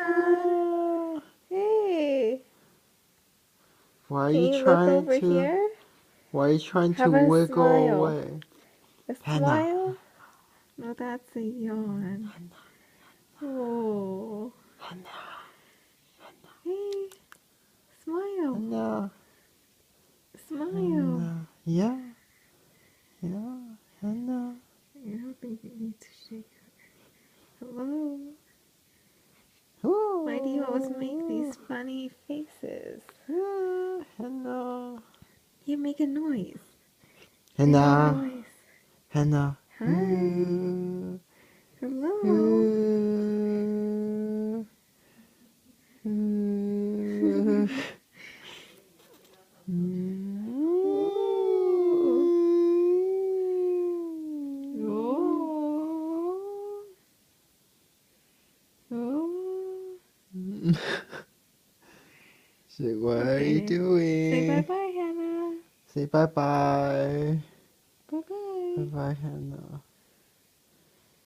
Hannah. Hey. Why are Can you you look trying over to? here? Why are you trying Have to a wiggle smile. away? A Hannah. smile? No, that's a yawn. Oh. Hannah. Hey. Smile. Hannah. Smile. Hannah. Yeah. Yeah. Hannah. I don't think you need to shake her. Hello. Ooh. Why do you always make these funny faces? Hannah. You make a noise. Make a Hannah. noise. Hannah. Hi. Hello. Say, what are you Okay. doing? Say bye-bye, Hannah. Say bye-bye. Bye-bye. Bye-bye, Hannah.